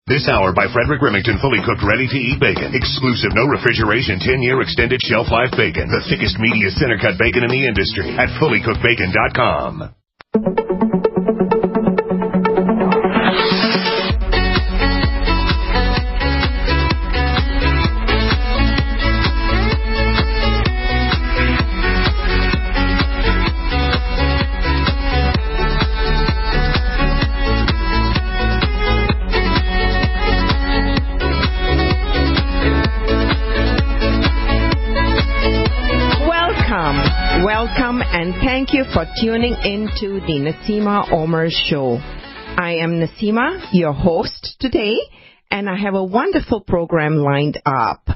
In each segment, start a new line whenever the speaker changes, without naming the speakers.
This hour by Frederick Remington, fully cooked, ready-to-eat bacon. Exclusive, no refrigeration, 10-year extended shelf life bacon. The thickest, meatiest, center-cut bacon in the industry at fullycookedbacon.com.
Welcome and thank you for tuning into the Naseema Omer Show. I am Naseema, your host today, and I have a wonderful program lined up.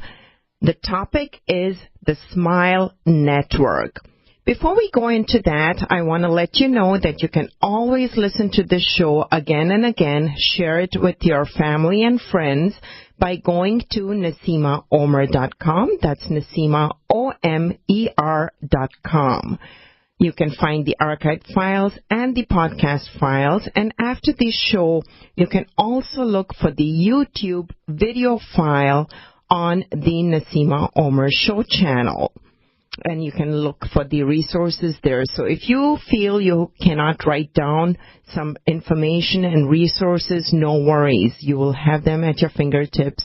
The topic is the Smile Network. Before we go into that, I want to let you know that you can always listen to this show again and again, share it with your family and friends by going to NaseemaOmer.com. That's NaseemaOmer.com. You can find the archived files and the podcast files. And after this show, you can also look for the YouTube video file on the Naseema Omer Show channel. And you can look for the resources there. So if you feel you cannot write down some information and resources, no worries. You will have them at your fingertips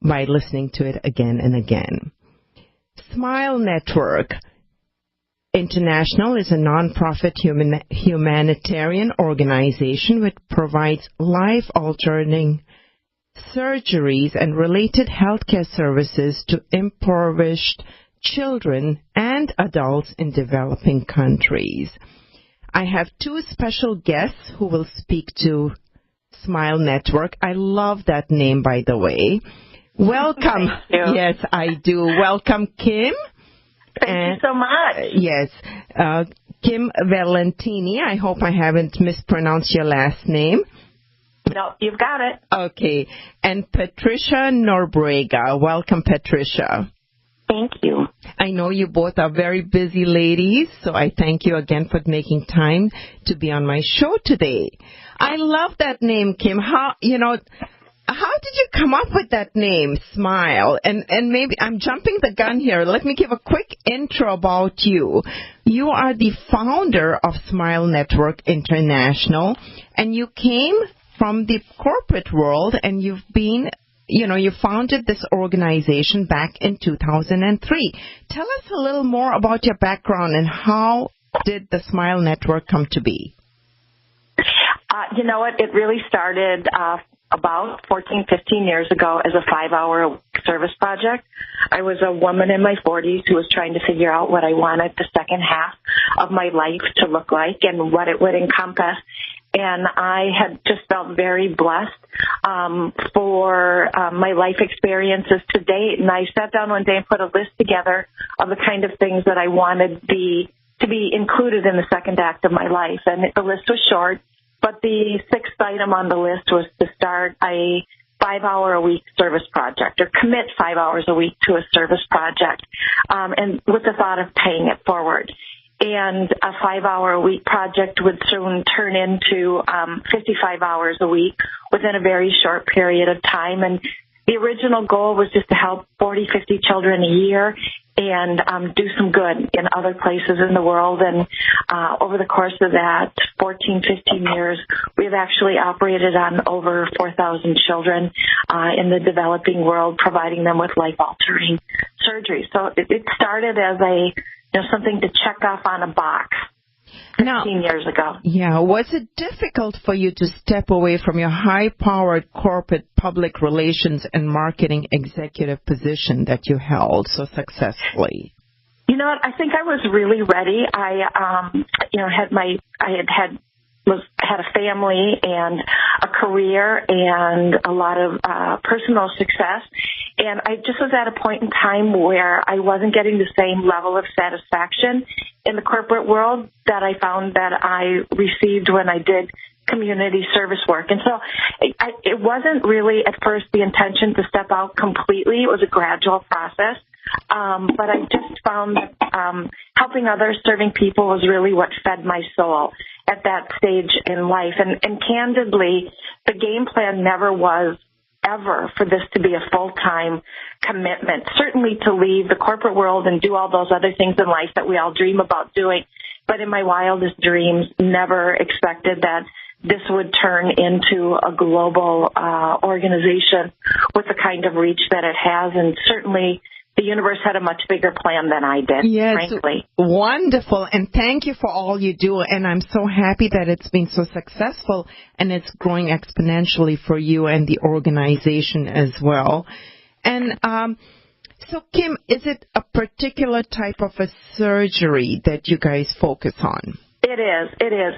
by listening to it again and again. Smile Network International is a nonprofit humanitarian organization which provides life-altering surgeries and related healthcare services to impoverished children and adults in developing countries. I have two special guests who will speak to Smile Network. I love that name, by the way. Welcome.
Thank you.
Yes, I do. Welcome, Kim.
Thank you so much.
Yes, Kim Valentini. I hope I haven't mispronounced your last name.
No, you've got it.
Okay. And Patricia Norbrega. Welcome, Patricia.
Thank you.
I know you both are very busy ladies, so I thank you again for making time to be on my show today. I love that name, Kim. How did you come up with that name, Smile? And maybe I'm jumping the gun here. Let me give a quick intro about you. You are the founder of Smile Network International, and you came from the corporate world, and you've been you founded this organization back in 2003. Tell us a little more about your background and how did the Smile Network come to be?
You know what? It really started about 14, 15 years ago as a 5-hour service project. I was a woman in my 40s who was trying to figure out what I wanted the second half of my life to look like and what it would encompass. And I had just felt very blessed for my life experiences to date. And I sat down one day and put a list together of the kind of things that I wanted to be included in the second act of my life. And the list was short, but the sixth item on the list was to start a 5-hour-a-week service project or commit 5 hours a week to a service project and with the thought of paying it forward. And a 5-hour-a-week project would soon turn into 55 hours a week within a very short period of time. And the original goal was just to help 40, 50 children a year and do some good in other places in the world. And over the course of that 14, 15 years, we've actually operated on over 4,000 children in the developing world, providing them with life-altering surgery. So it started as something to check off on a box 15 years ago.
Yeah. Was it difficult for you to step away from your high-powered corporate public relations and marketing executive position that you held so successfully?
You know what? I think I was really ready. I had a family and a career and a lot of personal success. And I just was at a point in time where I wasn't getting the same level of satisfaction in the corporate world that I found that I received when I did community service work. And so it wasn't really at first the intention to step out completely. It was a gradual process. but I just found that helping others, serving people was really what fed my soul at that stage in life. And candidly, the game plan never was ever for this to be a full-time commitment, certainly to leave the corporate world and do all those other things in life that we all dream about doing. But in my wildest dreams, never expected that this would turn into a global organization with the kind of reach that it has. And certainly the universe had a much bigger plan than I did, frankly.
Wonderful. And thank you for all you do. And I'm so happy that it's been so successful and it's growing exponentially for you and the organization as well. And so, Kim, is it a particular type of a surgery that you guys focus on?
It is.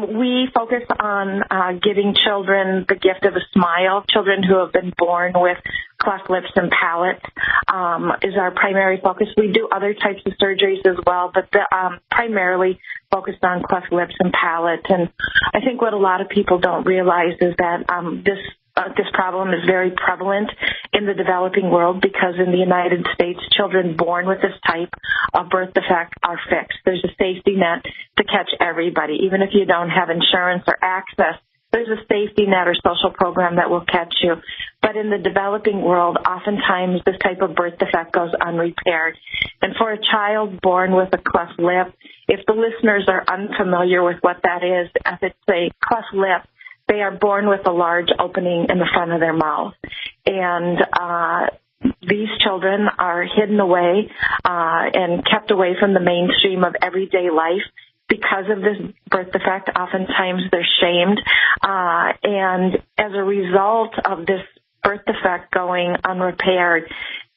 We focus on giving children the gift of a smile. Children who have been born with cleft lips and palate is our primary focus. We do other types of surgeries as well, but primarily focused on cleft lips and palate. And I think what a lot of people don't realize is that this problem is very prevalent in the developing world because in the United States, children born with this type of birth defect are fixed. There's a safety net to catch everybody. Even if you don't have insurance or access, there's a safety net or social program that will catch you. But in the developing world, oftentimes this type of birth defect goes unrepaired. And for a child born with a cleft lip, if the listeners are unfamiliar with what that is, if it's a cleft lip, they are born with a large opening in the front of their mouth. And these children are hidden away and kept away from the mainstream of everyday life because of this birth defect. Oftentimes they're shamed. And as a result of this birth defect going unrepaired,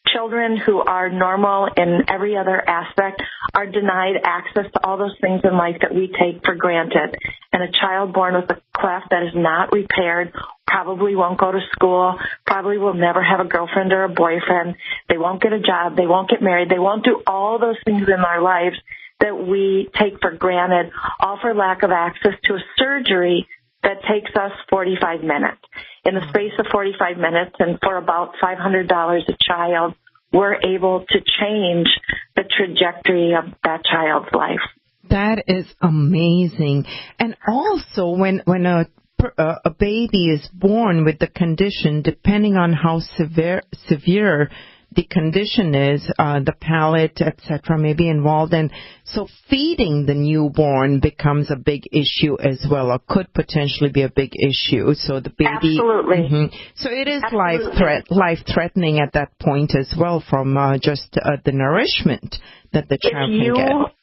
children who are normal in every other aspect are denied access to all those things in life that we take for granted. And a child born with a cleft that is not repaired probably won't go to school, probably will never have a girlfriend or a boyfriend. They won't get a job. They won't get married. They won't do all those things in our lives that we take for granted, all for lack of access to a surgery that takes us 45 minutes. In the space of 45 minutes and for about $500 a child, we're able to change the trajectory of that child's life.
That is amazing. And also, when a baby is born with the condition, depending on how severe the condition is, the palate, etc., may be involved. And so feeding the newborn becomes a big issue as well, or could potentially be a big issue. So the baby...
Absolutely.
Mm-hmm. So it is life-threatening at that point as well from just the nourishment that the child can get.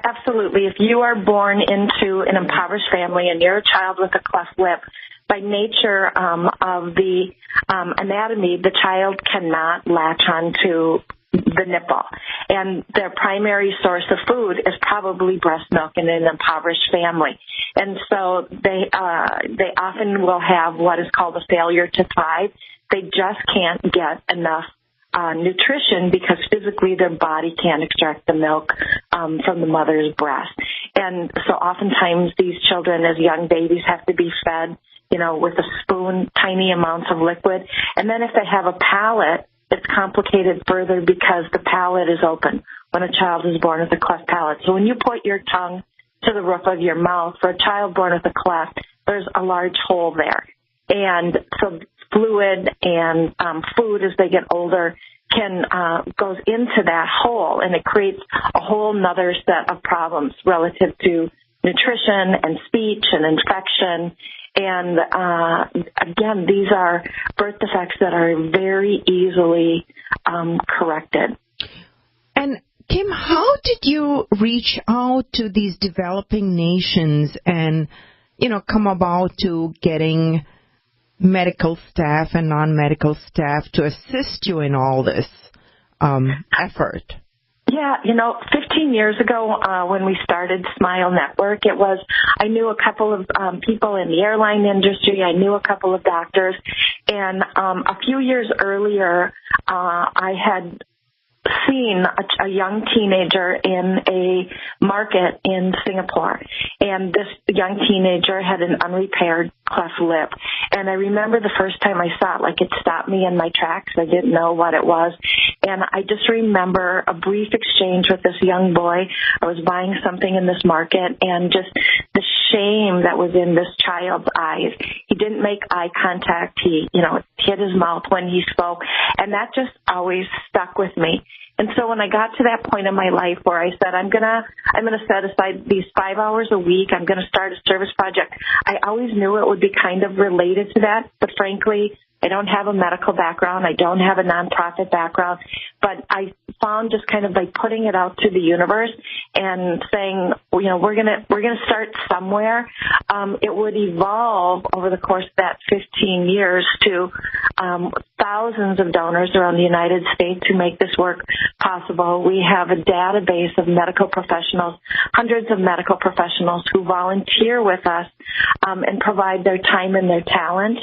Absolutely. If you are born into an impoverished family and you're a child with a cleft lip, by nature of the anatomy, the child cannot latch onto the nipple. And their primary source of food is probably breast milk in an impoverished family. And so they often will have what is called a failure to thrive. They just can't get enough nutrition because physically their body can't extract the milk from the mother's breast. And so oftentimes these children as young babies have to be fed, with a spoon, tiny amounts of liquid. And then if they have a palate, it's complicated further because the palate is open when a child is born with a cleft palate. So when you put your tongue to the roof of your mouth, for a child born with a cleft, there's a large hole there. And so fluid and food as they get older goes into that hole, and it creates a whole nother set of problems relative to nutrition and speech and infection. And again, these are birth defects that are very easily corrected.
And Kim, how did you reach out to these developing nations and, come about to getting medical staff and non-medical staff to assist you in all this effort?
Yeah, 15 years ago when we started Smile Network, I knew a couple of people in the airline industry. I knew a couple of doctors. And a few years earlier, I had seen a young teenager in a market in Singapore. And this young teenager had an unrepaired cleft lip. And I remember the first time I saw it, it stopped me in my tracks. I didn't know what it was. And I just remember a brief exchange with this young boy. I was buying something in this market, and just the shame that was in this child's eyes. He didn't make eye contact. He, hid his mouth when he spoke, and that just always stuck with me. And so when I got to that point in my life where I said, I'm gonna set aside these 5 hours a week, I'm gonna start a service project, I always knew it would be kind of related to that, but frankly, I don't have a medical background. I don't have a nonprofit background, but I found just kind of by putting it out to the universe and saying, we're gonna start somewhere. It would evolve over the course of that 15 years to thousands of donors around the United States who make this work possible. We have a database of medical professionals, hundreds of medical professionals who volunteer with us and provide their time and their talent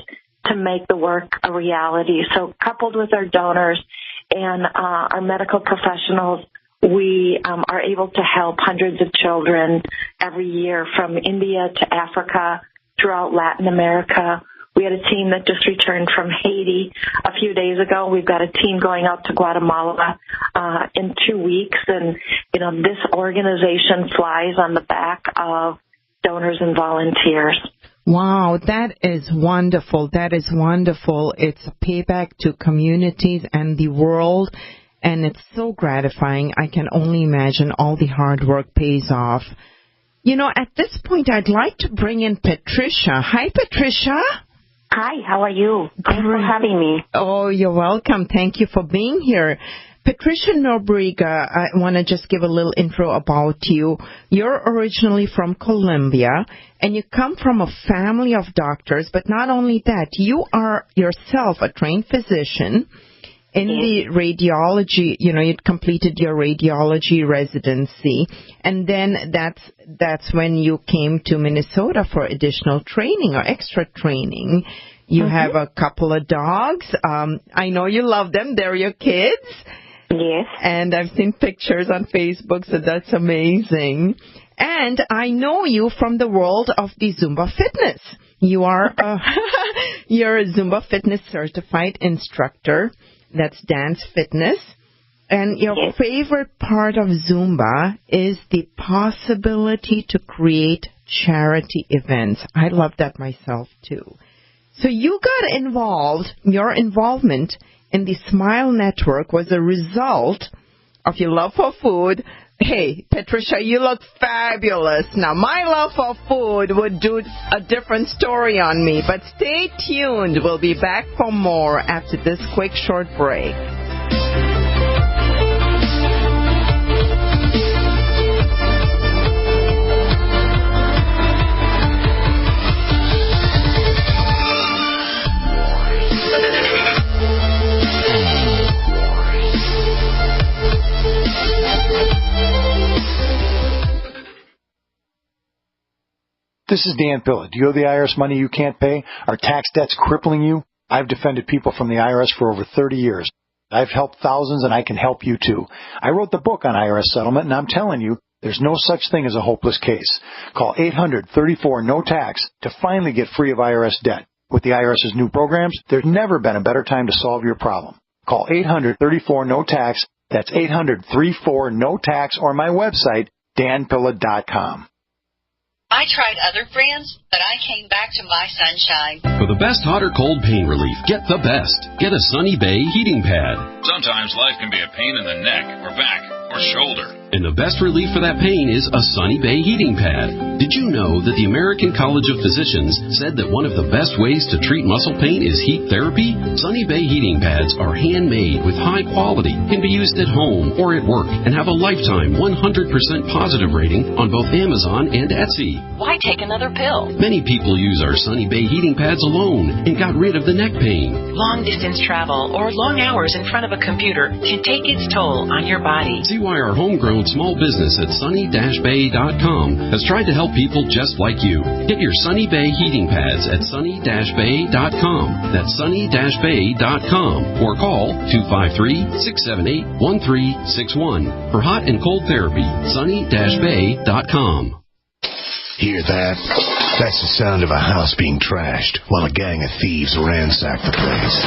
to make the work a reality. So coupled with our donors and our medical professionals, we are able to help hundreds of children every year from India to Africa, throughout Latin America. We had a team that just returned from Haiti a few days ago. We've got a team going out to Guatemala in 2 weeks. And, this organization flies on the back of donors and volunteers.
Wow, that is wonderful. That is wonderful. It's a payback to communities and the world, and it's so gratifying. I can only imagine all the hard work pays off. At this point, I'd like to bring in Patricia. Hi, Patricia.
Hi, how are you? Thanks for having me.
Oh, you're welcome. Thank you for being here. Patricia Nobrega, I want to just give a little intro about you. You're originally from Colombia, and you come from a family of doctors, but not only that, you are yourself a trained physician in the radiology, you'd completed your radiology residency, and then that's when you came to Minnesota for additional training or extra training. You have a couple of dogs. I know you love them. They're your kids.
Yes.
And I've seen pictures on Facebook, so that's amazing. And I know you from the world of the Zumba fitness. You are you're a Zumba fitness certified instructor. That's dance fitness. And your favorite part of Zumba is the possibility to create charity events. I love that myself, too. So you got involved, your involvement in the Smile Network was a result of your love for food. Hey, Patricia, you look fabulous. Now, my love for food would do a different story on me, but stay tuned. We'll be back for more after this quick short break.
This is Dan Pilla. Do you owe the IRS money you can't pay? Are tax debts crippling you? I've defended people from the IRS for over 30 years. I've helped thousands, and I can help you, too. I wrote the book on IRS settlement, and I'm telling you, there's no such thing as a hopeless case. Call 800-34-NO-TAX to finally get free of IRS debt. With the IRS's new programs, there's never been a better time to solve your problem. Call 800-34-NO-TAX. That's 800-34-NO-TAX, or my website, danpilla.com.
I tried other brands, but I came back to my Sunshine.
For the best hot or cold pain relief, get the best. Get a Sunny Bay heating pad.
Sometimes life can be a pain in the neck or back or shoulder.
And the best relief for that pain is a Sunny Bay heating pad. Did you know that the American College of Physicians said that one of the best ways to treat muscle pain is heat therapy? Sunny Bay heating pads are handmade with high quality, can be used at home or at work, and have a lifetime 100% positive rating on both Amazon and Etsy.
Why take another pill?
Many people use our Sunny Bay heating pads alone and got rid of the neck pain.
Long distance travel or long hours in front of a computer can take its toll on your body.
See why our homegrown small business at sunny-bay.com has tried to help people just like you. Get your Sunny Bay heating pads at sunny-bay.com. That's sunny-bay.com, or call 253-678-1361 for hot and cold therapy. sunny-bay.com.
Hear that? That's the sound of a house being trashed while a gang of thieves ransack the place.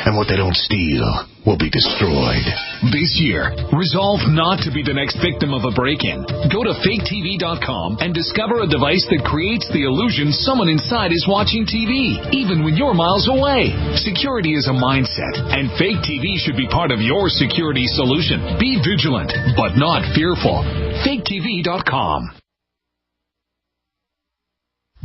And what they don't steal, will be destroyed.
This year, resolve not to be the next victim of a break-in. Go to faketv.com and discover a device that creates the illusion someone inside is watching TV, even when you're miles away. Security is a mindset, and Fake TV should be part of your security solution. Be vigilant, but not fearful. faketv.com.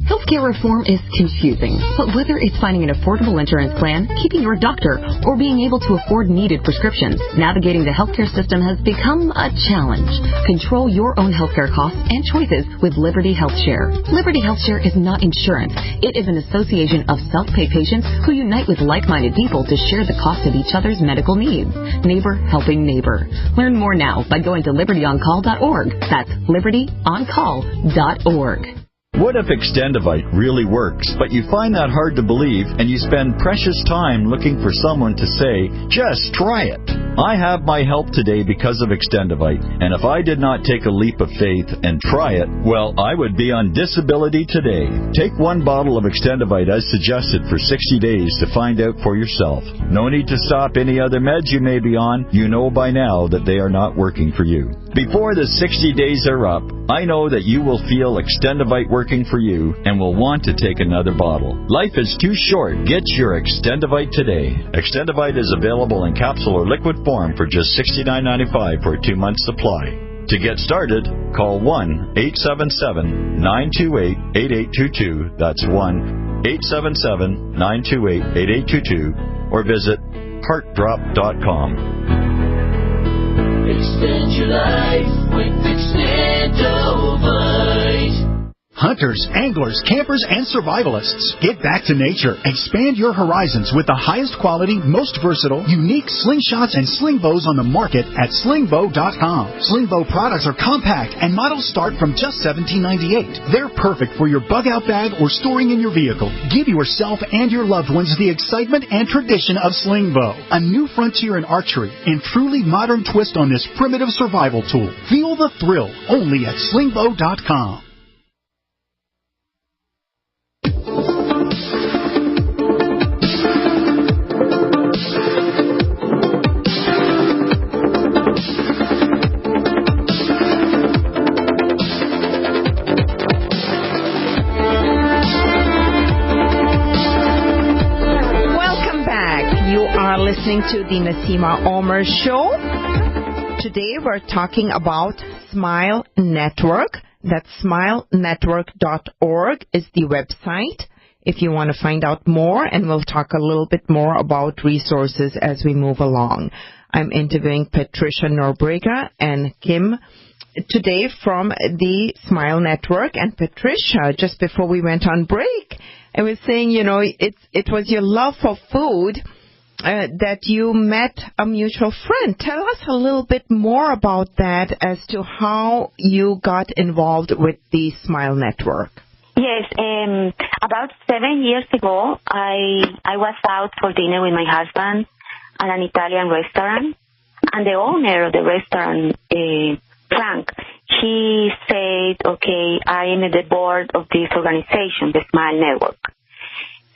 Healthcare reform is confusing, but whether it's finding an affordable insurance plan, keeping your doctor, or being able to afford needed prescriptions, navigating the healthcare system has become a challenge. Control your own healthcare costs and choices with Liberty HealthShare. Liberty HealthShare is not insurance. It is an association of self-pay patients who unite with like-minded people to share the cost of each other's medical needs. Neighbor helping neighbor. Learn more now by going to libertyoncall.org. That's libertyoncall.org.
What if Extendivite really works, but you find that hard to believe and you spend precious time looking for someone to say, just try it? I have my help today because of Extendivite, and if I did not take a leap of faith and try it, well, I would be on disability today. Take one bottle of Extendivite as suggested for 60 days to find out for yourself. No need to stop any other meds you may be on. You know by now that they are not working for you. Before the 60 days are up, I know that you will feel Extendivite working for you and will want to take another bottle. Life is too short. Get your Extendivite today. Extendivite is available in capsule or liquid form for just $69.95 for a 2-month supply. To get started, call 1-877-928-8822. That's 1-877-928-8822. Or visit heartdrop.com.
Extend your life with Extendivite.
Hunters, anglers, campers, and survivalists, get back to nature. Expand your horizons with the highest quality, most versatile, unique slingshots and sling bows on the market at slingbow.com. Sling bow products are compact and models start from just $17.98. They're perfect for your bug-out bag or storing in your vehicle. Give yourself and your loved ones the excitement and tradition of sling bow, a new frontier in archery and truly modern twist on this primitive survival tool. Feel the thrill only at slingbow.com.
Listening to the Naseema Omer Show. Today we're talking about Smile Network. That's smilenetwork.org is the website if you want to find out more, and we'll talk a little bit more about resources as we move along. I'm interviewing Patricia Norbrega and Kim today from the Smile Network. And Patricia, just before we went on break, I was saying, you know, it was your love for food that you met a mutual friend. Tell us a little bit more about that as to how you got involved with the Smile Network.
Yes, about 7 years ago, I was out for dinner with my husband at an Italian restaurant, and the owner of the restaurant, Frank, he said, okay, I am at the board of this organization, the Smile Network.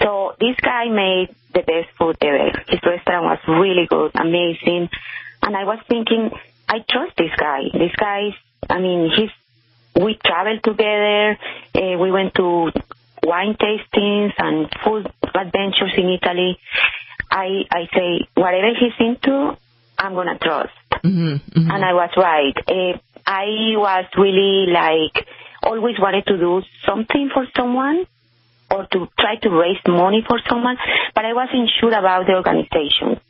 So this guy made the best food ever. His restaurant was really good, amazing. And I was thinking, I trust this guy. This guy, we traveled together. We went to wine tastings and food adventures in Italy. I say, whatever he's into, I'm going to trust. Mm-hmm, mm-hmm. And I was right. I was really always wanted to do something for someone, or to try to raise money for someone, but I wasn't sure about the organization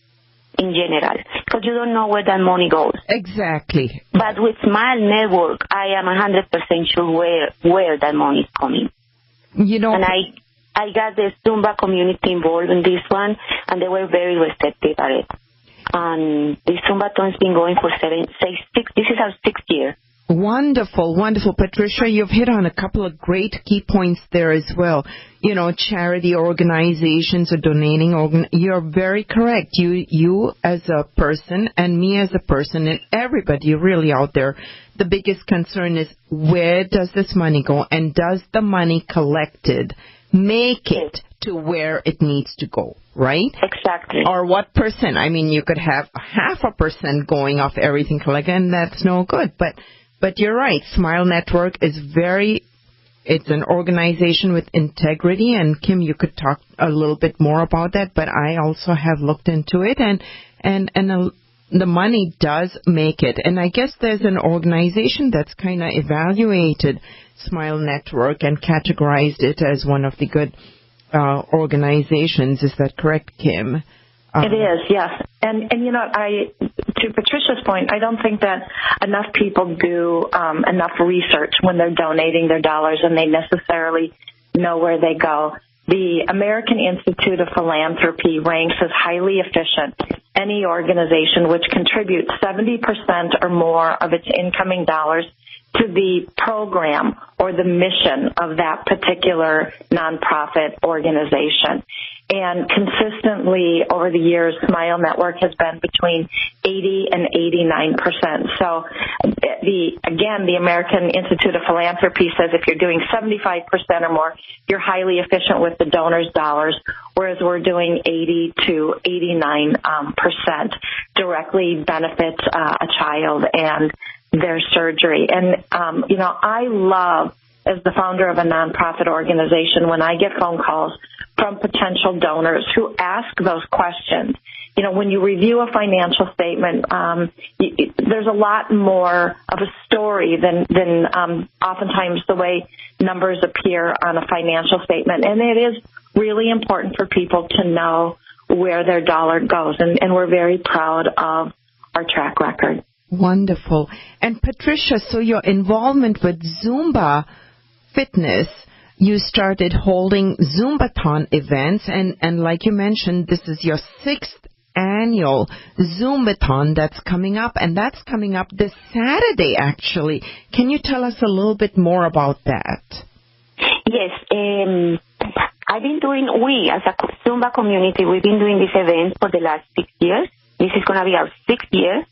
in general, because you don't know where that money goes.
Exactly.
But with Smile Network, I am 100% sure where that money is coming. You know, and I got the Zumba community involved in this one, and they were very receptive at it. And the Zumba-thon's been going for this is our 6th year.
Wonderful, wonderful. Patricia, you've hit on a couple of great key points there as well. You know, charity organizations or donating. You're very correct. You as a person and me as a person and everybody really out there, the biggest concern is where does this money go, and does the money collected make it to where it needs to go, right?
Exactly.
Or what percent? I mean, you could have 0.5% going off everything, and that's no good. But you're right. Smile Network is it's an organization with integrity, and Kim, you could talk a little bit more about that, but I also have looked into it, and the money does make it. And I guess there's an organization that's kind of evaluated Smile Network and categorized it as one of the good organizations. Is that correct, Kim?
It is, yes. And you know, to Patricia's point, I don't think that enough people do enough research when they're donating their dollars, and they necessarily know where they go. The American Institute of Philanthropy ranks as highly efficient any organization which contributes 70% or more of its incoming dollars to the program or the mission of that particular nonprofit organization. And consistently over the years, Smile Network has been between 80 and 89%. So, the American Institute of Philanthropy says if you're doing 75% or more, you're highly efficient with the donors' dollars, whereas we're doing 80 to 89% directly benefits a child and their surgery. And, I love, as the founder of a nonprofit organization, when I get phone calls from potential donors who ask those questions. You know, when you review a financial statement, there's a lot more of a story than oftentimes the way numbers appear on a financial statement. And it is really important for people to know where their dollar goes. And we're very proud of our track record.
Wonderful. And Patricia, so your involvement with Zumba Fitness, you started holding Zumbathon events, and like you mentioned, this is your 6th annual Zumbathon that's coming up, and that's coming up this Saturday, actually. Can you tell us a little bit more about that?
Yes. I've been we as a Zumba community, we've been doing this event for the last 6 years. This is going to be our 6th year.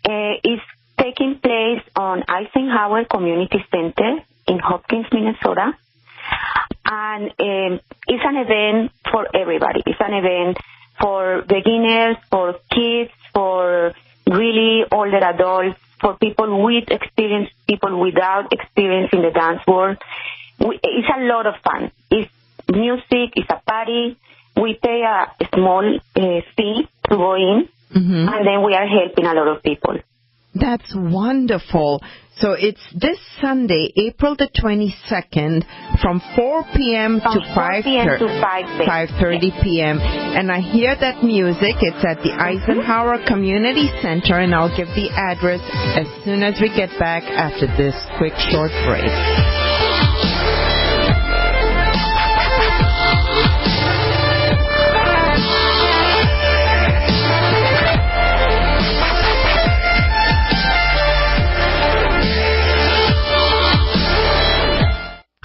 It's taking place on Eisenhower Community Center in Hopkins, Minnesota. And it's an event for everybody. It's an event for beginners, for kids, for really older adults, for people with experience, people without experience in the dance world. It's a lot of fun. It's music, it's a party. We pay a small fee to go in, and then we are helping a lot of people.
That's wonderful. So it's this Sunday, April the 22nd, from 4 p.m. to 5:30 p.m. And I hear that music. It's at the Eisenhower Community Center, and I'll give the address as soon as we get back after this quick short break.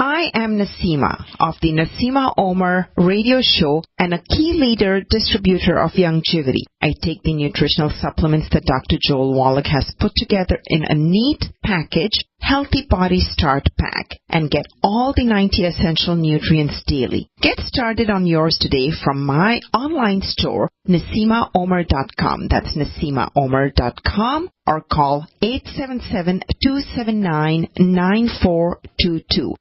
I am Naseema of the Naseema Omer Radio Show and a key leader distributor of Youngevity. I take the nutritional supplements that Dr. Joel Wallach has put together in a neat package, Healthy Body Start Pack, and get all the 90 essential nutrients daily. Get started on yours today from my online store, NaseemaOmer.com. That's NaseemaOmer.com, or call 877-279-9422.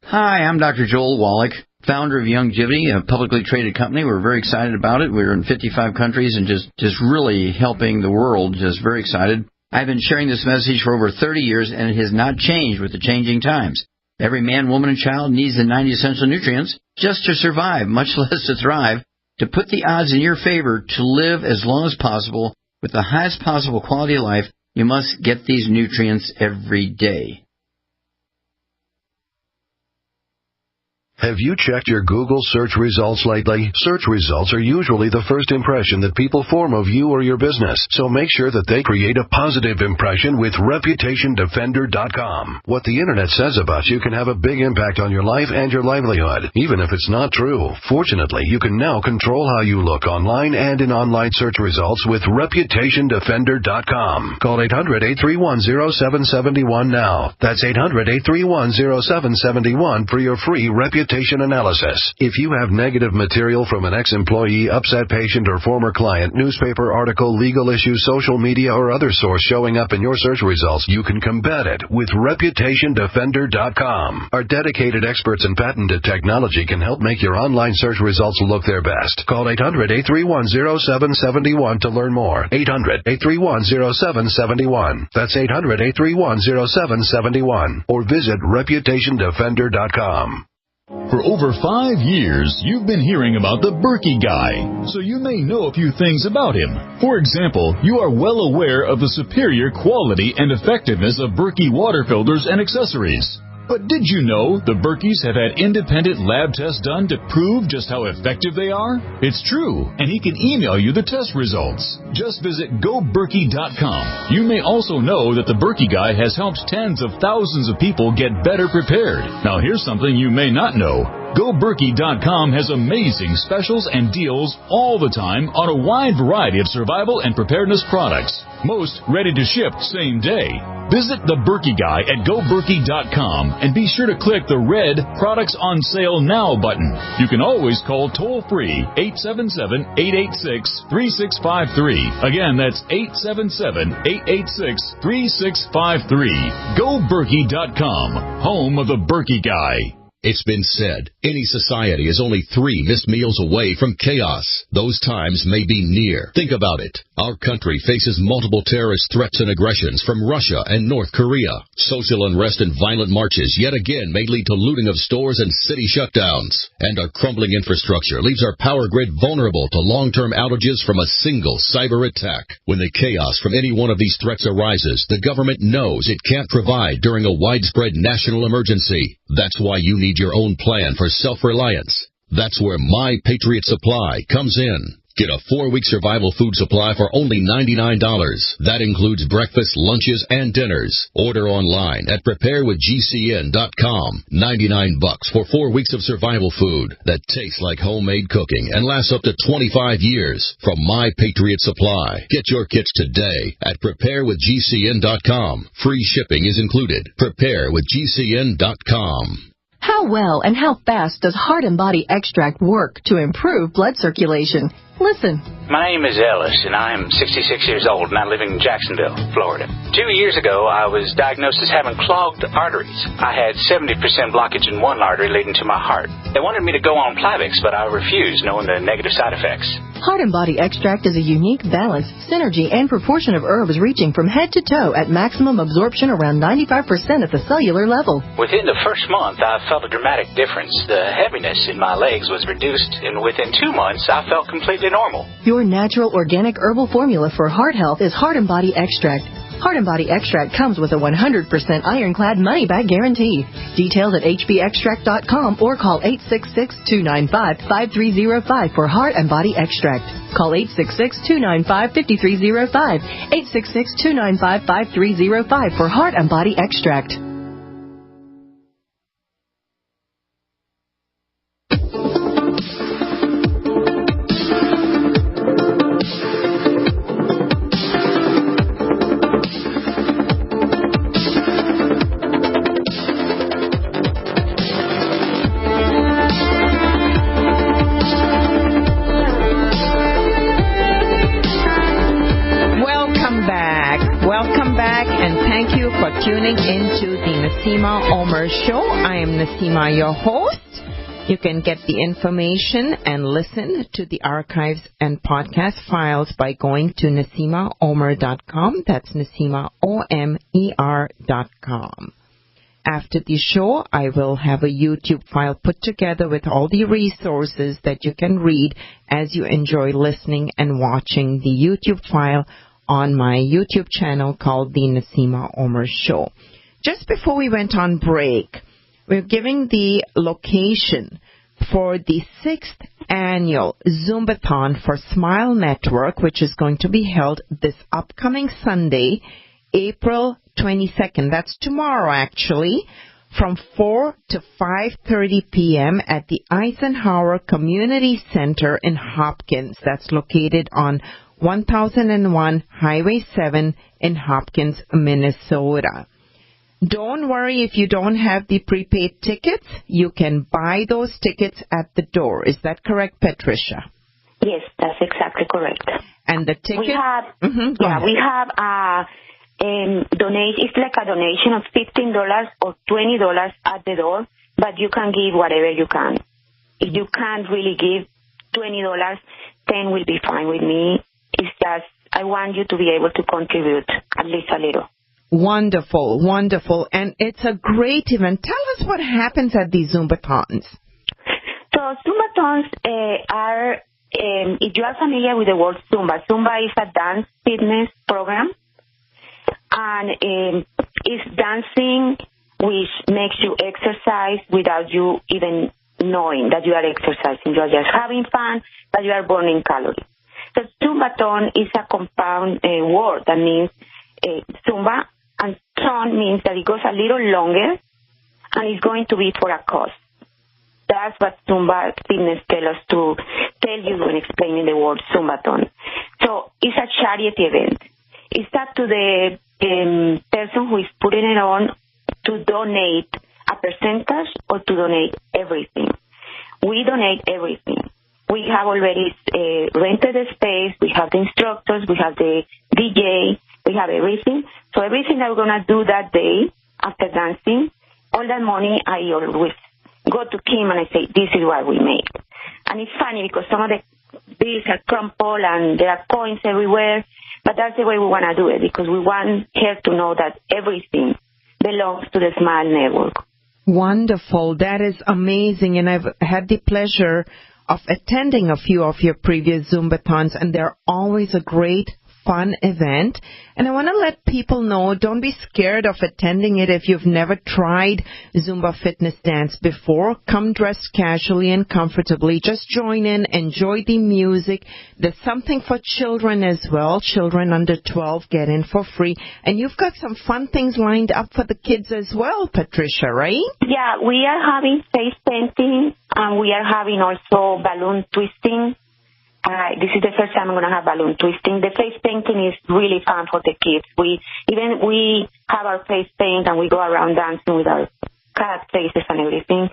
Hi, I'm Dr. Joel Wallach, founder of Youngevity, a publicly traded company. We're very excited about it. We're in 55 countries and just really helping the world. Just very excited. I've been sharing this message for over 30 years, and it has not changed with the changing times. Every man, woman, and child needs the 90 essential nutrients just to survive, much less to thrive. To put the odds in your favor to live as long as possible with the highest possible quality of life, you must get these nutrients every day.
Have you checked your Google search results lately? Search results are usually the first impression that people form of you or your business, so make sure that they create a positive impression with ReputationDefender.com. What the Internet says about you can have a big impact on your life and your livelihood, even if it's not true. Fortunately, you can now control how you look online and in online search results with ReputationDefender.com. Call 800-831-0771 now. That's 800-831-0771 for your free Reputation reputation analysis. If you have negative material from an ex-employee, upset patient, or former client, newspaper article, legal issue, social media, or other source showing up in your search results, you can combat it with ReputationDefender.com. Our dedicated experts in patented technology can help make your online search results look their best. Call 800-831-0771 to learn more. 800-831-0771. That's 800-831-0771. Or visit ReputationDefender.com.
For over 5 years, you've been hearing about the Berkey guy, so you may know a few things about him. For example, you are well aware of the superior quality and effectiveness of Berkey water filters and accessories. But did you know the Berkeys have had independent lab tests done to prove just how effective they are? It's true, and he can email you the test results. Just visit GoBerkey.com. You may also know that the Berkey guy has helped tens of thousands of people get better prepared. Now here's something you may not know. GoBerkey.com has amazing specials and deals all the time on a wide variety of survival and preparedness products. Most ready to ship same day. Visit the Berkey guy at GoBerkey.com and be sure to click the red Products on Sale Now button. You can always call toll-free 877-886-3653. Again, that's 877-886-3653. GoBerkey.com, home of the Berkey guy.
It's been said, any society is only 3 missed meals away from chaos. Those times may be near. Think about it. Our country faces multiple terrorist threats and aggressions from Russia and North Korea. Social unrest and violent marches yet again may lead to looting of stores and city shutdowns. And our crumbling infrastructure leaves our power grid vulnerable to long-term outages from a single cyber attack. When the chaos from any one of these threats arises, the government knows it can't provide during a widespread national emergency. That's why you need your own plan for self-reliance. That's where My Patriot Supply comes in. Get a 4-week survival food supply for only $99. That includes breakfast, lunches, and dinners. Order online at preparewithgcn.com. $99 for 4 weeks of survival food that tastes like homemade cooking and lasts up to 25 years from My Patriot Supply. Get your kits today at preparewithgcn.com. Free shipping is included. Preparewithgcn.com.
How well and how fast does Heart and Body Extract work to improve blood circulation? Listen.
My name is Ellis, and I am 66 years old, and I live in Jacksonville, Florida. 2 years ago, I was diagnosed as having clogged arteries. I had 70% blockage in one artery leading to my heart. They wanted me to go on Plavix, but I refused, knowing the negative side effects.
Heart and Body Extract is a unique balance, synergy, and proportion of herbs reaching from head to toe at maximum absorption around 95% at the cellular level.
Within the first month, I felt a dramatic difference. The heaviness in my legs was reduced, and within 2 months, I felt completely normal.
Your natural organic herbal formula for heart health is Heart and Body Extract. Heart and Body Extract comes with a 100% ironclad money-back guarantee. Details at hbextract.com or call 866-295-5305 for Heart and Body Extract. Call 866-295-5305. 866-295-5305 for Heart and Body Extract.
Tuning into the Naseema Omer Show. I am Naseema, your host. You can get the information and listen to the archives and podcast files by going to NaseemaOmer.com. That's NaseemaOmer.com. After the show, I will have a YouTube file put together with all the resources that you can read as you enjoy listening and watching the YouTube file on my YouTube channel called The Naseema Omer Show. Just before we went on break, we're giving the location for the 6th annual Zumbathon for Smile Network, which is going to be held this upcoming Sunday, April 22nd. That's tomorrow, actually, from 4 to 5:30 p.m. at the Eisenhower Community Center in Hopkins. That's located on 1001 Highway 7 in Hopkins, Minnesota. Don't worry if you don't have the prepaid tickets. You can buy those tickets at the door. Is that correct, Patricia?
Yes, that's exactly correct.
And the ticket?
We have, we have donate. It's like a donation of $15 or $20 at the door, but you can give whatever you can. If you can't really give $20, $10 will be fine with me. It's just I want you to be able to contribute at least a little.
Wonderful, wonderful. And it's a great event. Tell us what happens at these Zumbathons.
So Zumbathons are, if you are familiar with the word Zumba, Zumba is a dance fitness program. And it's dancing which makes you exercise without you even knowing that you are exercising. You are just having fun, but you are burning calories. So Zumbathon is a compound word that means Zumba, and ton means that it goes a little longer, and it's going to be for a cause. That's what Zumba fitness tell us to tell you when explaining the word Zumbathon. So it's a charity event. It's up to the person who is putting it on to donate a percentage or to donate everything. We donate everything. We have already rented the space. We have the instructors. We have the DJ. We have everything. So everything that we're going to do that day after dancing, all that money I always go to Kim and I say, this is what we made. And it's funny because some of the bills are crumpled and there are coins everywhere. But that's the way we want to do it because we want her to know that everything belongs to the Smile Network.
Wonderful. That is amazing. And I've had the pleasure of attending a few of your previous Zumbathons, and they're always a great, fun event. And I want to let people know, don't be scared of attending it if you've never tried Zumba fitness dance before. Come dressed casually and comfortably. Just join in, enjoy the music. There's something for children as well. Children under 12 get in for free. And you've got some fun things lined up for the kids as well, Patricia, right?
Yeah, we are having face painting, and we are having also balloon twisting. This is the first time I'm going to have balloon twisting. The face painting is really fun for the kids. We have our face paint and we go around dancing with our cat faces and everything.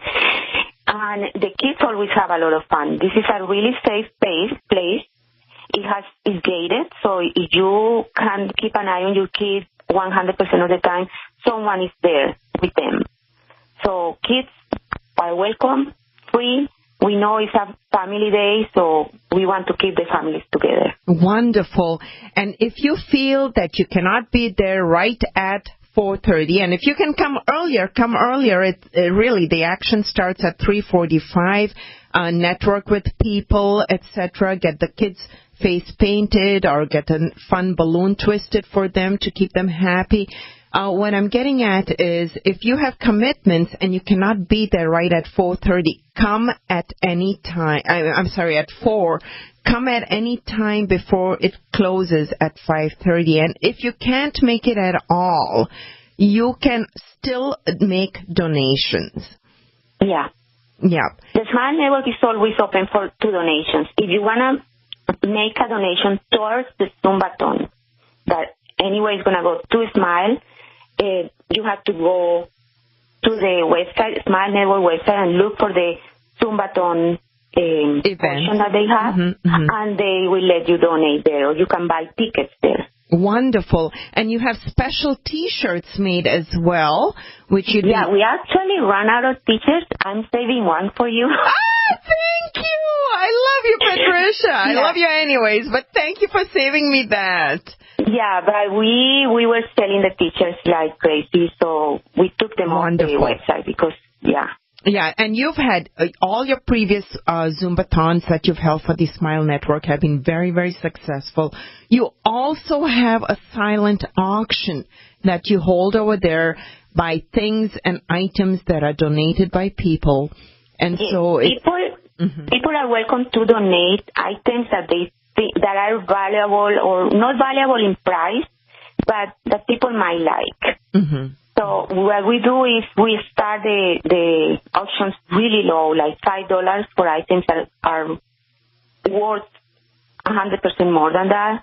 And the kids always have a lot of fun. This is a really safe place. It's gated, so if you can keep an eye on your kids 100% of the time, someone is there with them. So kids are welcome, free. We know it's a family day, so we want to keep the families together.
Wonderful. And if you feel that you cannot be there right at 4:30, and if you can come earlier, come earlier. Really, the action starts at 3:45. Network with people, etc. Get the kids' face painted or get a fun balloon twisted for them to keep them happy. What I'm getting at is if you have commitments and you cannot be there right at 4:30, come at any time. At 4. Come at any time before it closes at 5:30. And if you can't make it at all, you can still make donations.
Yeah.
Yeah.
The Smile Network is always open to donations. If you want to make a donation towards the Zumbathon, that anyway is going to go to Smile, you have to go to the website, Smile Network website, and look for the Zumbathon portion that they have, and they will let you donate there, or you can buy tickets there.
Wonderful. And you have special T-shirts made as well, which you
we actually run out of T-shirts. I'm saving one for you.
Thank you. I love you, Patricia. I love you anyways, but thank you for saving me that.
Yeah, but we were selling the T-shirts like crazy, so we took them off the website because,
Yeah, and you've had all your previous Zumbathons that you've held for the Smile Network have been very, very successful. You also have a silent auction that you hold over there by things and items that are donated by people. And so
people are welcome to donate items that are valuable or not valuable in price, but that people might like. So what we do is we start the auctions really low, like $5 for items that are worth 100% more than that.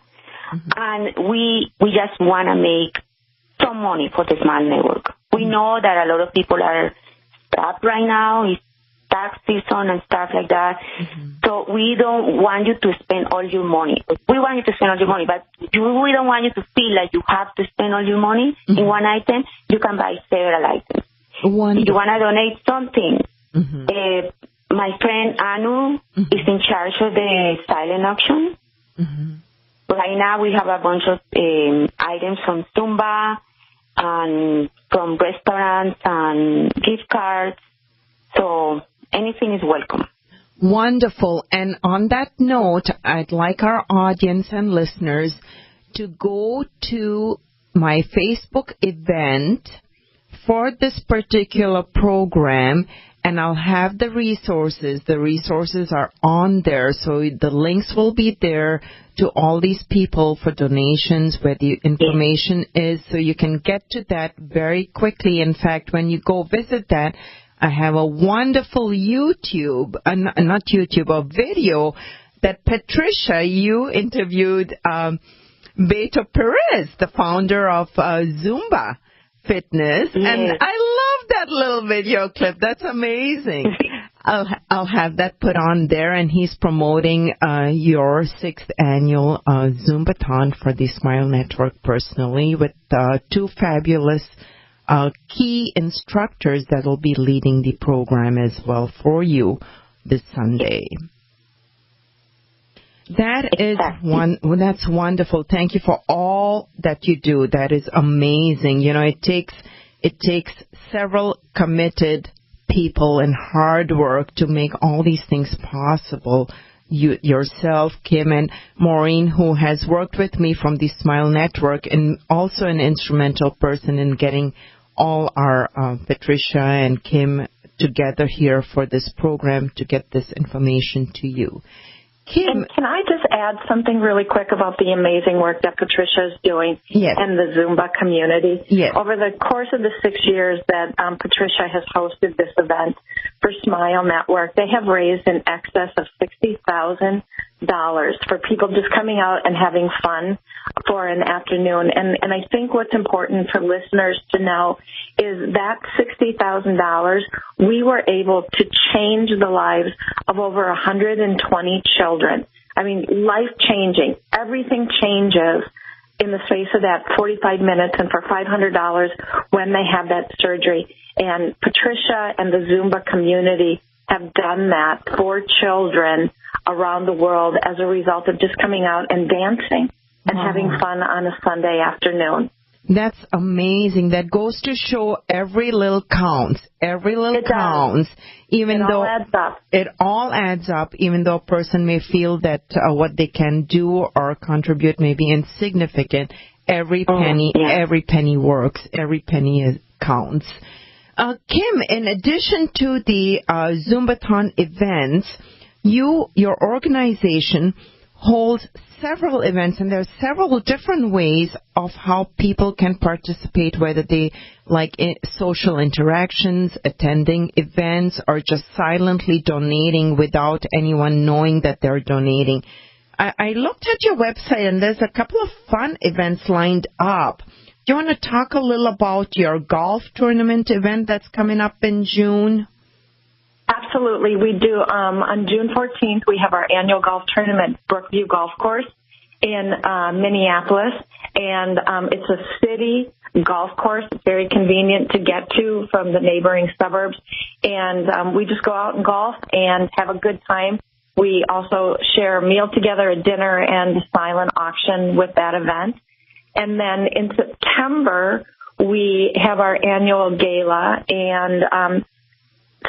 And we just want to make some money for the Smile Network. We know that a lot of people are strapped right now. It's tax season and stuff like that. So we don't want you to spend all your money. We want you to spend all your money, but we don't want you to feel like you have to spend all your money in one item. You can buy several items.
Wonderful.
If you want to donate something, my friend Anu is in charge of the silent auction. Right now we have a bunch of items from Zumba and from restaurants and gift cards. So anything is welcome.
Wonderful. And on that note, I'd like our audience and listeners to go to my Facebook event for this particular program, and I'll have the resources. The resources are on there, so the links will be there to all these people for donations, where the information is, so you can get to that very quickly. In fact, when you go visit that, I have a wonderful YouTube, not YouTube, a video that Patricia, you interviewed Beto Perez, the founder of Zumba Fitness, and I love that little video clip. That's amazing. I'll have that put on there, and he's promoting your 6th annual Zumbathon for the Smile Network personally, with 2 fabulous key instructors that will be leading the program as well for you this Sunday. That's wonderful. Thank you for all that you do. That is amazing. You know, it takes several committed people and hard work to make all these things possible. You yourself, Kim, and Maureen, who has worked with me from the Smile Network, and also an instrumental person in getting all our Patricia and Kim together here for this program to get this information to you. Kim,
and can I just add something really quick about the amazing work that Patricia is doing and the Zumba community? Over the course of the 6 years that Patricia has hosted this event for Smile Network, they have raised in excess of $60,000 for people just coming out and having fun for an afternoon. And I think what's important for listeners to know is that $60,000, we were able to change the lives of over 120 children. I mean, life-changing. Everything changes in the space of that 45 minutes and for $500 when they have that surgery. And Patricia and the Zumba community have done that for children around the world as a result of just coming out and dancing and having fun on a Sunday afternoon.
That's amazing. That goes to show every little counts. Every little counts. Even though it all adds up, even though a person may feel that what they can do or contribute may be insignificant, every penny works. Every penny counts. Kim, in addition to the Zumbathon events, your organization holds several events, and there are several different ways of how people can participate, whether they like social interactions, attending events, or just silently donating without anyone knowing that they're donating. I looked at your website, and there's a couple of fun events lined up. Do you want to talk a little about your golf tournament event that's coming up in June?
Absolutely, we do. On June 14th, we have our annual golf tournament, Brookview Golf Course in Minneapolis, and it's a city golf course. It's very convenient to get to from the neighboring suburbs, and we just go out and golf and have a good time. We also share a meal together, a dinner, and a silent auction with that event. And then in September, we have our annual gala, and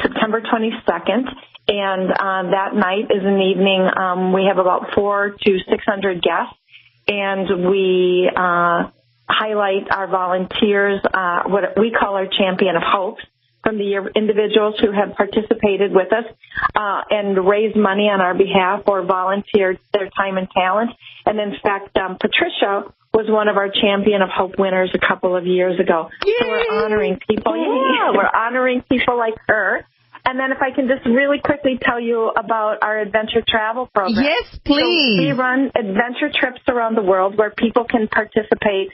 September 22nd, and that night is an evening. We have about 400 to 600 guests, and we highlight our volunteers, what we call our Champion of Hope, from the individuals who have participated with us and raised money on our behalf or volunteered their time and talent. And in fact, Patricia was one of our Champion of Hope winners a couple of years ago. Yay! So we're honoring people. Yeah, we're honoring people like her. And then if I can just really quickly tell you about our adventure travel program.
Yes, please.
So we run adventure trips around the world where people can participate,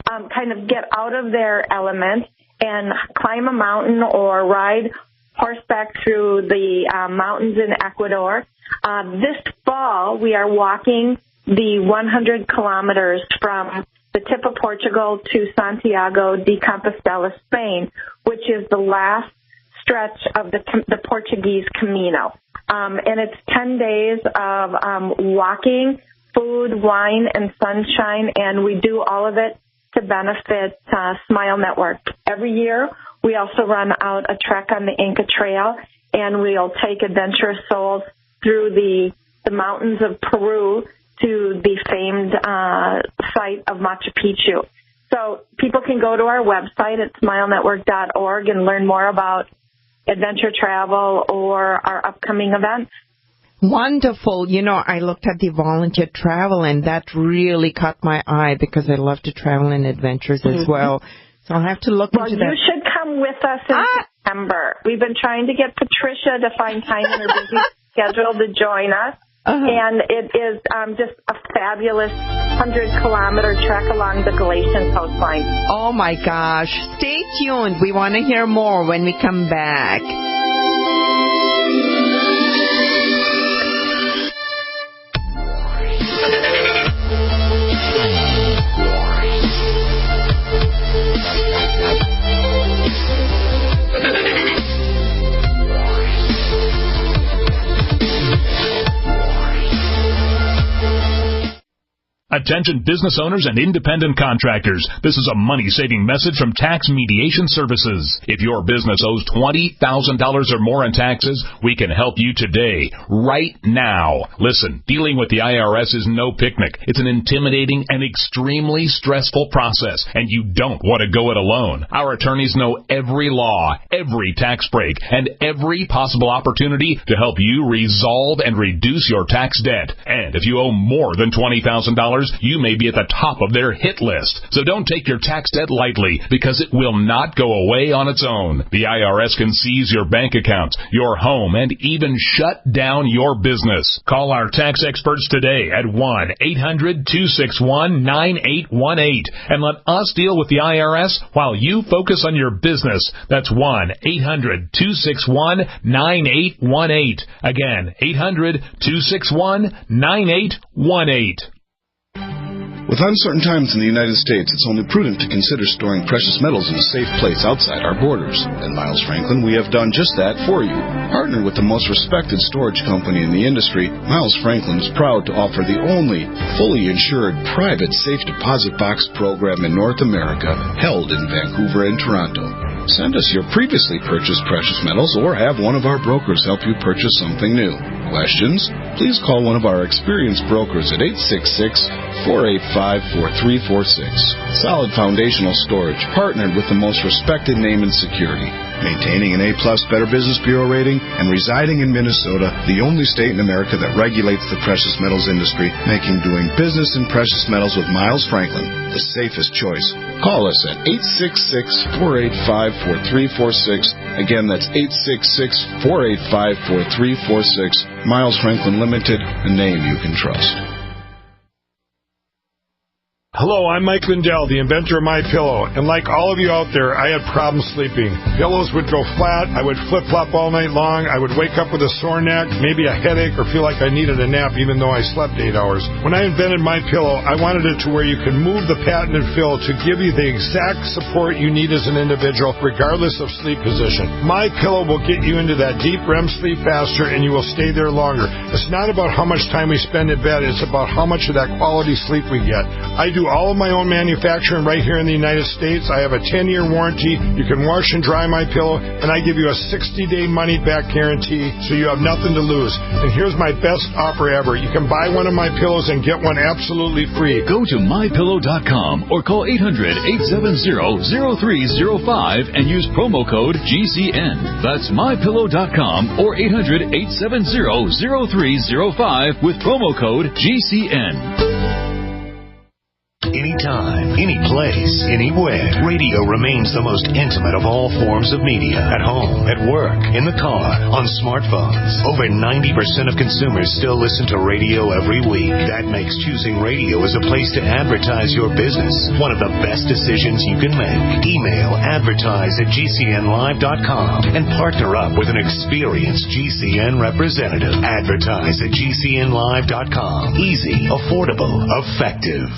kind of get out of their element and climb a mountain or ride horseback through the mountains in Ecuador. This fall, we are walking the 100 kilometers from the tip of Portugal to Santiago de Compostela, Spain, which is the last stretch of the Portuguese Camino. And it's 10 days of walking, food, wine, and sunshine, and we do all of it to benefit Smile Network. Every year, we also run out a trek on the Inca Trail, and we'll take adventurous souls through the mountains of Peru to the famed site of Machu Picchu. So people can go to our website at smilenetwork.org and learn more about adventure travel or our upcoming events.
Wonderful. You know, I looked at the volunteer travel, and that really caught my eye because I love to travel and adventures as well. So I'll have to look into that.
Well, you should come with us in September. We've been trying to get Patricia to find time in her busy schedule to join us. And it is just a fabulous 100-kilometer trek along the Galician coastline.
Oh, my gosh. Stay tuned. We want to hear more when we come back.
Attention business owners and independent contractors. This is a money-saving message from Tax Mediation Services. If your business owes $20,000 or more in taxes, we can help you today, right now. Listen, dealing with the IRS is no picnic. It's an intimidating and extremely stressful process, and you don't want to go it alone. Our attorneys know every law, every tax break, and every possible opportunity to help you resolve and reduce your tax debt. And if you owe more than $20,000, you may be at the top of their hit list. So don't take your tax debt lightly, because it will not go away on its own. The IRS can seize your bank accounts, your home, and even shut down your business. Call our tax experts today at 1-800-261-9818 and let us deal with the IRS while you focus on your business. That's 1-800-261-9818. Again, 800-261-9818.
With uncertain times in the United States, it's only prudent to consider storing precious metals in a safe place outside our borders. At Miles Franklin, we have done just that for you. Partnered with the most respected storage company in the industry, Miles Franklin is proud to offer the only fully insured private safe deposit box program in North America, held in Vancouver and Toronto. Send us your previously purchased precious metals or have one of our brokers help you purchase something new. Questions? Please call one of our experienced brokers at 866-485-4346. Solid foundational storage, partnered with the most respected name in security. Maintaining an A-plus Better Business Bureau rating and residing in Minnesota, the only state in America that regulates the precious metals industry, making doing business in precious metals with Miles Franklin the safest choice. Call us at 866-485-4346. Again, that's 866-485-4346. Miles Franklin Limited, a name you can trust.
Hello, I'm Mike Lindell, the inventor of MyPillow, and like all of you out there, I had problems sleeping. Pillows would go flat, I would flip-flop all night long, I would wake up with a sore neck, maybe a headache, or feel like I needed a nap even though I slept 8 hours. When I invented MyPillow, I wanted it to where you could move the patented fill to give you the exact support you need as an individual, regardless of sleep position. MyPillow will get you into that deep REM sleep faster, and you will stay there longer. It's not about how much time we spend in bed, it's about how much of that quality sleep we get. I do all of my own manufacturing right here in the United States. I have a 10-year warranty. You can wash and dry my pillow, and I give you a 60-day money-back guarantee, so you have nothing to lose. And here's my best offer ever. You can buy one of my pillows and get one absolutely free.
Go to mypillow.com or call 800-870-0305 and use promo code GCN. That's mypillow.com or 800-870-0305 with promo code GCN.
anytime, any place, anywhere. Radio remains the most intimate of all forms of media. At home, at work, in the car, on smartphones. Over 90% of consumers still listen to radio every week. That makes choosing radio as a place to advertise your business one of the best decisions you can make. Email advertise@gcnlive.com and partner up with an experienced GCN representative. Advertise@gcnlive.com. Easy, affordable, effective.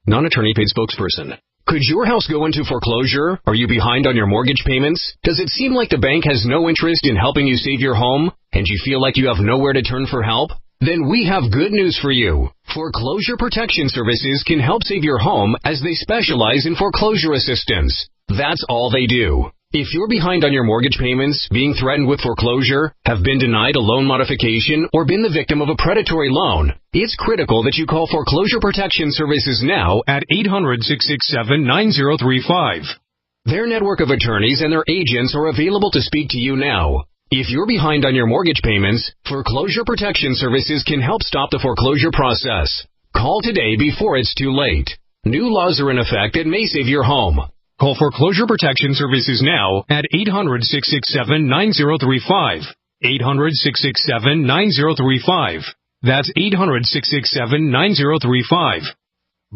Non-attorney paid spokesperson. Could your house go into foreclosure? Are you behind on your mortgage payments? Does it seem like the bank has no interest in helping you save your home? And you feel like you have nowhere to turn for help? Then we have good news for you. Foreclosure Protection Services can help save your home as they specialize in foreclosure assistance. That's all they do. If you're behind on your mortgage payments, being threatened with foreclosure, have been denied a loan modification, or been the victim of a predatory loan, it's critical that you call Foreclosure Protection Services now at 800-667-9035. Their network of attorneys and their agents are available to speak to you now. If you're behind on your mortgage payments, Foreclosure Protection Services can help stop the foreclosure process. Call today before it's too late. New laws are in effect that may save your home. Call Foreclosure Protection Services now at 800-667-9035. 800-667-9035. That's 800-667-9035.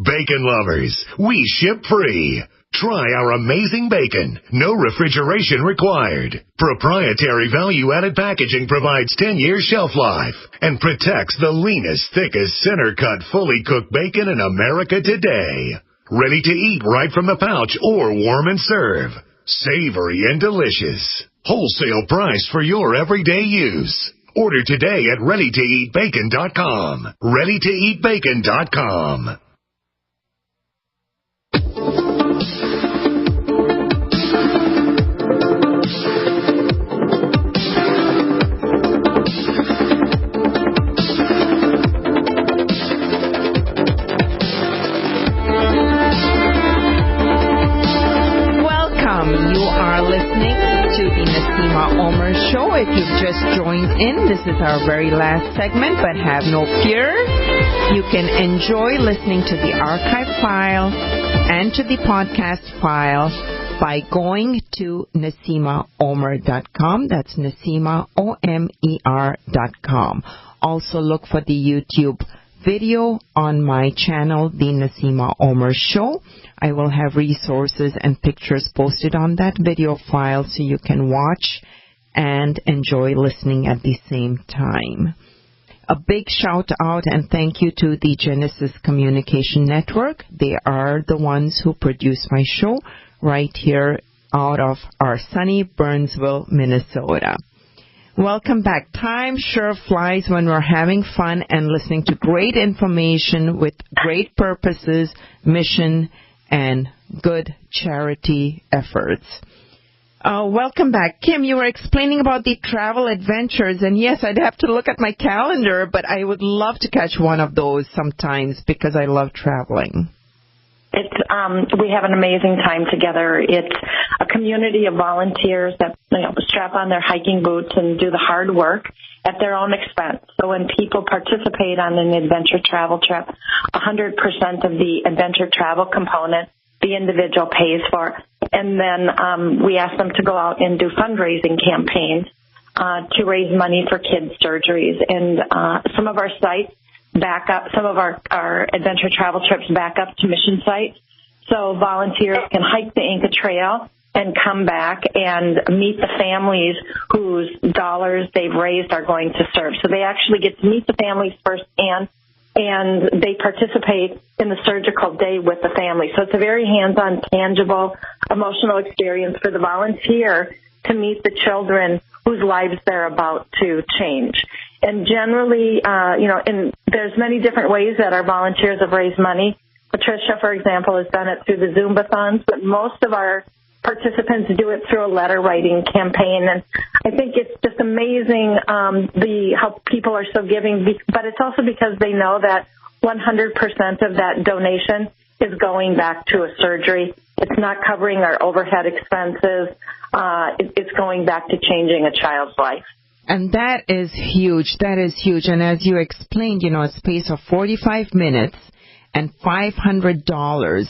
Bacon lovers, we ship free. Try our amazing bacon. No refrigeration required. Proprietary value-added packaging provides 10-year shelf life and protects the leanest, thickest, center-cut, fully cooked bacon in America today. Ready to eat right from the pouch or warm and serve. Savory and delicious. Wholesale price for your everyday use. Order today at readytoeatbacon.com. readytoeatbacon.com.
You are listening to the Naseema Omer Show. If you've just joined in, this is our very last segment, but have no fear. You can enjoy listening to the archive file and to the podcast file by going to NaseemaOmer.com. That's NaseemaOmer.com. Also look for the YouTube video on my channel, The Naseema Omer Show. I will have resources and pictures posted on that video file so you can watch and enjoy listening at the same time. A big shout out and thank you to the Genesis Communication Network. They are the ones who produce my show right here out of our sunny Burnsville, Minnesota. Welcome back. Time sure flies when we're having fun and listening to great information with great purposes, mission, and good charity efforts. Welcome back. Kim, you were explaining about the travel adventures, and yes, I'd have to look at my calendar, but I would love to catch one of those sometimes because I love traveling.
We have an amazing time together. It's a community of volunteers that strap on their hiking boots and do the hard work at their own expense. So when people participate on an adventure travel trip, 100% of the adventure travel component the individual pays for. And then we ask them to go out and do fundraising campaigns to raise money for kids' surgeries. And some of our sites back up, some of our adventure travel trips back up to mission sites. So volunteers can hike the Inca Trail and come back and meet the families whose dollars they've raised are going to serve. So they actually get to meet the families firsthand, and they participate in the surgical day with the family. So it's a very hands-on, tangible, emotional experience for the volunteer to meet the children whose lives they're about to change. And generally, and there's many different ways that our volunteers have raised money. Patricia, for example, has done it through the Zumbathons, but most of our participants do it through a letter writing campaign. And I think it's just amazing how people are so giving, but it's also because they know that 100% of that donation is going back to a surgery. It's not covering our overhead expenses. It's going back to changing a child's life.
And that is huge. That is huge. And as you explained, a space of 45 minutes. and $500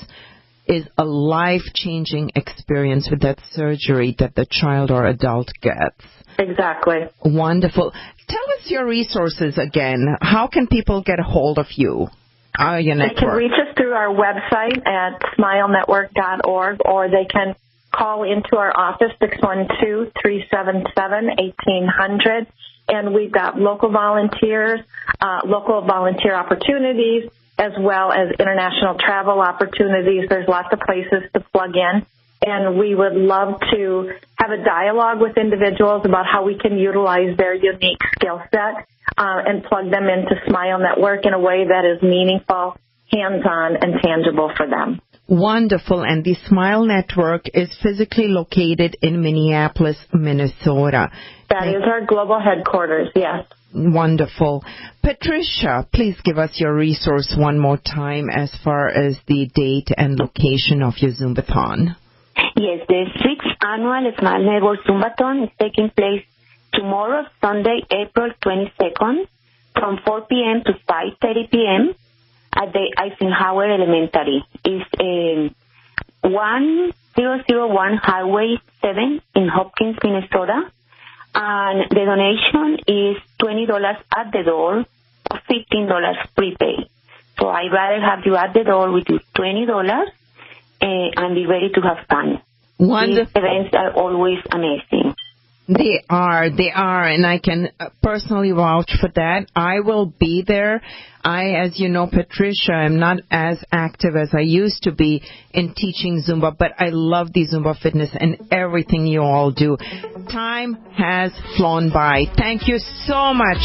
is a life-changing experience with that surgery that the child or adult gets.
Exactly.
Wonderful. Tell us your resources again. How can people get a hold of you? Your network?
They can reach us through our website at smilenetwork.org, or they can call into our office, 612-377-1800. And we've got local volunteer opportunities, as well as international travel opportunities. There's lots of places to plug in. And we would love to have a dialogue with individuals about how we can utilize their unique skill set and plug them into Smile Network in a way that is meaningful, hands-on, and tangible for them.
Wonderful. And the Smile Network is physically located in Minneapolis, Minnesota.
That is our global headquarters, yes.
Wonderful. Patricia, please give us your resource one more time as far as the date and location of your Zumbathon.
Yes, the 6th annual Smile Network Zumbathon is taking place tomorrow, Sunday, April 22nd, from 4 p.m. to 5:30 p.m. at the Eisenhower Elementary. It's 1001 Highway 7 in Hopkins, Minnesota. And the donation is $20 at the door or $15 prepay. So I'd rather have you at the door with your $20 and be ready to have fun.
Wonderful.
These events are always amazing.
They are, and I can personally vouch for that. I will be there. As you know, Patricia, I'm not as active as I used to be in teaching Zumba, but I love the Zumba fitness and everything you all do. Time has flown by. Thank you so much,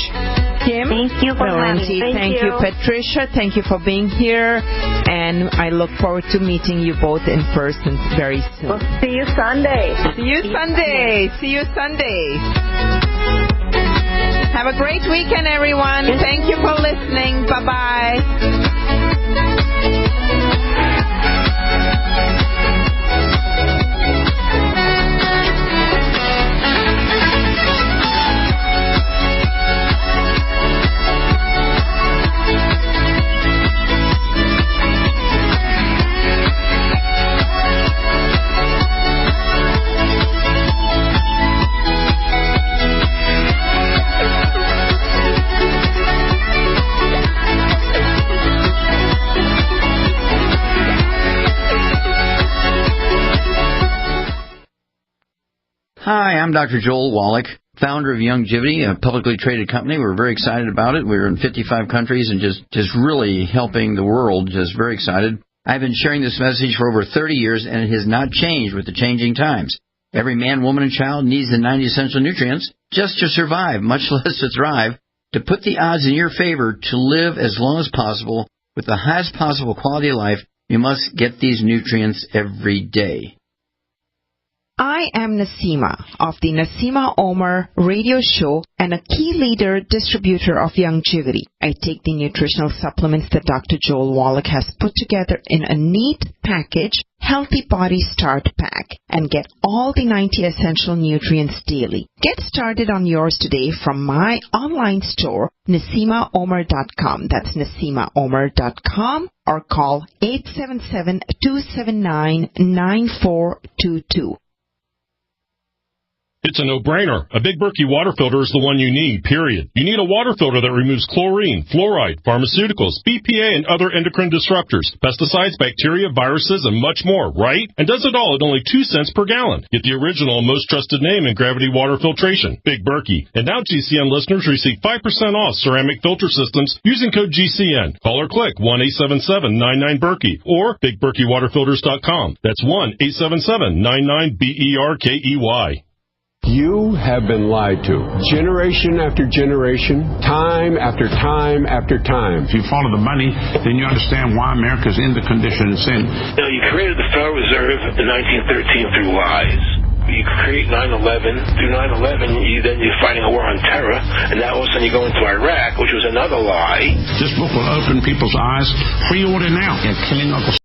Kim.
Thank you for having me.
Thank you, Patricia. Thank you for being here, and I look forward to meeting you both in person very soon.
We'll see you Sunday.
See you Sunday. See you Sunday. Have a great weekend, everyone. Thank you for listening. Bye-bye.
Hi, I'm Dr. Joel Wallach, founder of Youngevity, a publicly traded company. We're very excited about it. We're in 55 countries and just really helping the world. Just very excited. I've been sharing this message for over 30 years, and it has not changed with the changing times. Every man, woman, and child needs the 90 essential nutrients just to survive, much less to thrive. To put the odds in your favor to live as long as possible with the highest possible quality of life, you must get these nutrients every day.
I am Naseema of the Naseema Omer Radio Show and a key leader distributor of Youngevity. I take the nutritional supplements that Dr. Joel Wallach has put together in a neat package, Healthy Body Start Pack, and get all the 90 essential nutrients daily. Get started on yours today from my online store, NaseemaOmer.com. That's NaseemaOmer.com, or call 877-279-9422.
It's a no-brainer. A Big Berkey water filter is the one you need, period. You need a water filter that removes chlorine, fluoride, pharmaceuticals, BPA, and other endocrine disruptors, pesticides, bacteria, viruses, and much more, right? And does it all at only 2 cents per gallon. Get the original and most trusted name in gravity water filtration, Big Berkey. And now GCN listeners receive 5% off ceramic filter systems using code GCN. Call or click 1-877-99-BERKEY or BigBerkeyWaterFilters.com. That's 1-877-99-BERKEY.
You have been lied to. Generation after generation, time after time after time.
If you follow the money, then you understand why America's in the condition it's in.
You know, you created the Federal Reserve in 1913 through lies. You create 9/11. Through 9/11, you're fighting a war on terror, and now all of a sudden you go into Iraq, which was another lie.
This book will open people's eyes. Pre-order now. You're killing Uncle